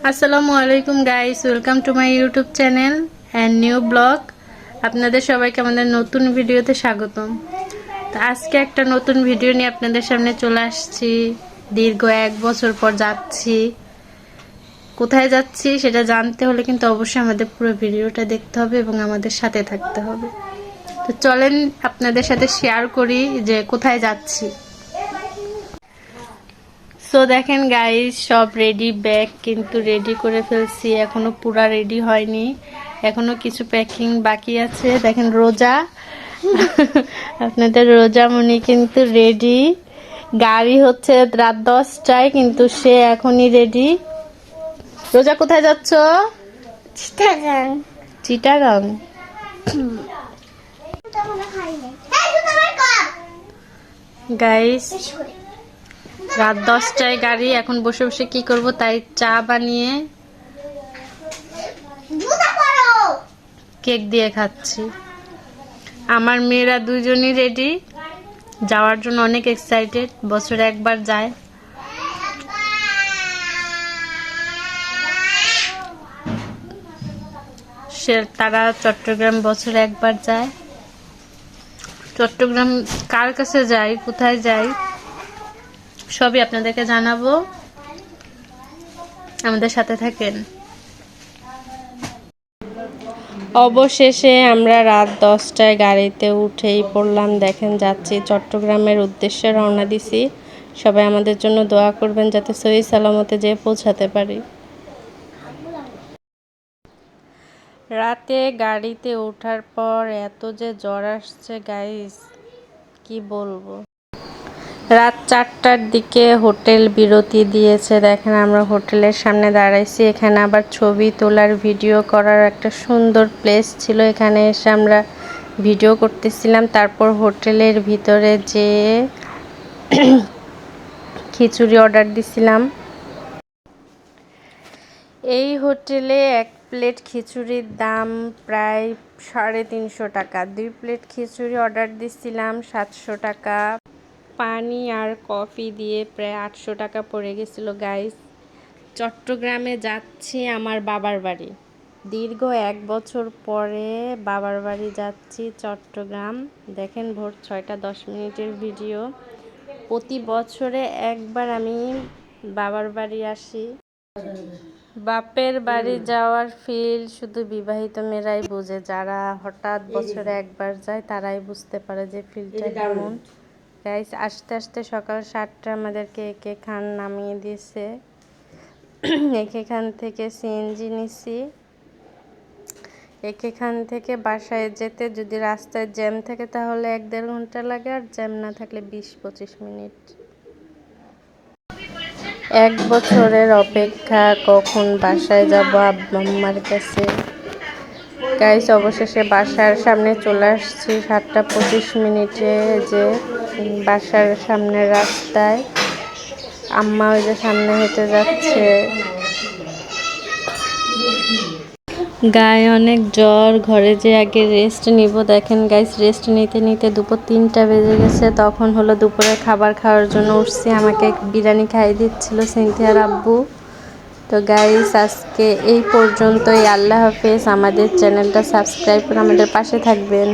আসসালামু আলাইকুম guys, welcome to my YouTube channel and new blog. আপনাদের সবাইকে আমাদের নতুন ভিডিওতে স্বাগতম। তো আজকে একটা নতুন ভিডিও নিয়ে আপনাদের সামনে চলে আসছি। দীর্ঘ 1 বছর পর যাচ্ছি। কোথায় যাচ্ছি সেটা জানতে হলে কিন্তু অবশ্যই আমাদের পুরো ভিডিওটা দেখতে হবে এবং আমাদের সাথে থাকতে হবে। তো চলেন আপনাদের সাথে শেয়ার করি যে কোথায় যাচ্ছি। সো দেখেন গাইস, সব রেডি, ব্যাগ কিন্তু রেডি করে ফেলছি, এখনো পুরা রেডি হয়নি, এখনো কিছু প্যাকিং বাকি আছে। দেখেন রোজা আপনাদের রোজামণি কিন্তু রেডি। গাড়ি হচ্ছে রাত 10টায়, কিন্তু সে এখনই রেডি। রোজা কোথায় যাচ্ছ? চিটাগাং। চিটাগাং। গাইস রাত 10টায় গাড়ি, এখন বসে বসে কি করব তাই চা বানিয়ে কেক দিয়ে খাচ্ছি। আমার মেয়েরা দুজনই রেডি যাওয়ার জন্য, অনেক এক্সাইটেড, বছরে একবার যায়। তারা চট্টগ্রাম বছরে একবার যায়। চট্টগ্রাম কার কাছে যায়, কোথায় যায় সবই আপনাদেরকে জানাবো, আমাদের সাথে থাকেন। অবশেষে আমরা রাত 10টায় গাড়িতে উঠেই পড়লাম। দেখেন যাচ্ছি চট্টগ্রামের উদ্দেশ্যে, রওনা দিছি। সবাই আমাদের জন্য দোয়া করবেন যাতে সহি সালামতে যেয়ে পৌঁছাতে পারি। রাতে গাড়িতে ওঠার পর এত যে জ্বর আসছে গাইস, কি বলবো। রাত 4টার দিকে হোটেল বিরতি দিয়েছে। দেখেন আমরা হোটেলের সামনে দাঁড়াইছি। এখানে আবার ছবি তোলার, ভিডিও করার একটা সুন্দর প্লেস ছিল। এখানে এসে আমরা ভিডিও করতেছিলাম। তারপর হোটেলের ভিতরে যেয়ে খিচুড়ি অর্ডার দিছিলাম। এই হোটেলে 1 প্লেট খিচুড়ির দাম প্রায় 350 টাকা। 2 প্লেট খিচুড়ি অর্ডার দিছিলাম 700 টাকা। পানি আর কফি দিয়ে প্রায় 800 টাকা পড়ে গেছিল গাইস। চট্টগ্রামে যাচ্ছি আমার বাবার বাড়ি। দীর্ঘ 1 বছর পরে বাবার বাড়ি যাচ্ছি চট্টগ্রাম। দেখেন ভোর 6টা 10 মিনিটের ভিডিও। প্রতি বছরে একবার আমি বাবার বাড়ি আসি। বাপের বাড়ি যাওয়ার ফিল শুধু বিবাহিত মেয়েরাই বোঝে। যারা হঠাৎ বছরে একবার যায় তারাই বুঝতে পারে যে ফিলটা কেমন। গাইস আস্তে আস্তে সকাল 7টা আমাদেরকে একে খান নামিয়ে দিয়েছে। একে খান থেকে সিএনজি নিছি। একে খান থেকে বাসায় যেতে যদি রাস্তায় জ্যাম থাকে তাহলে 1-1.5 ঘন্টা লাগে, আর জ্যাম না থাকলে 20-25 মিনিট। 1 বছরের অপেক্ষা, কখন বাসায় যাব আব্বা-আম্মার কাছে। গাইস অবশেষে বাসার সামনে চলে আসছি 7টা 25 মিনিটে। যে বাসার সামনের রাস্তায় আম্মা ওই যে সামনে হেঁটে যাচ্ছে। গায়ে অনেক জ্বর, ঘরে যে আগে রেস্ট নিব। দেখেন গাইস রেস্ট নিতে নিতে দুপুর 3টা বেজে গেছে। তখন হলো দুপুরে খাবার খাওয়ার জন্য উঠছি। আমাকে বিরিয়ানি খাইয়ে দিচ্ছিল সিনথিয়ার আব্বু। তো গাইস আজকে এই পর্যন্তই। আল্লাহ হাফেজ। আমাদের চ্যানেলটা সাবস্ক্রাইব করে আমাদের পাশে থাকবেন।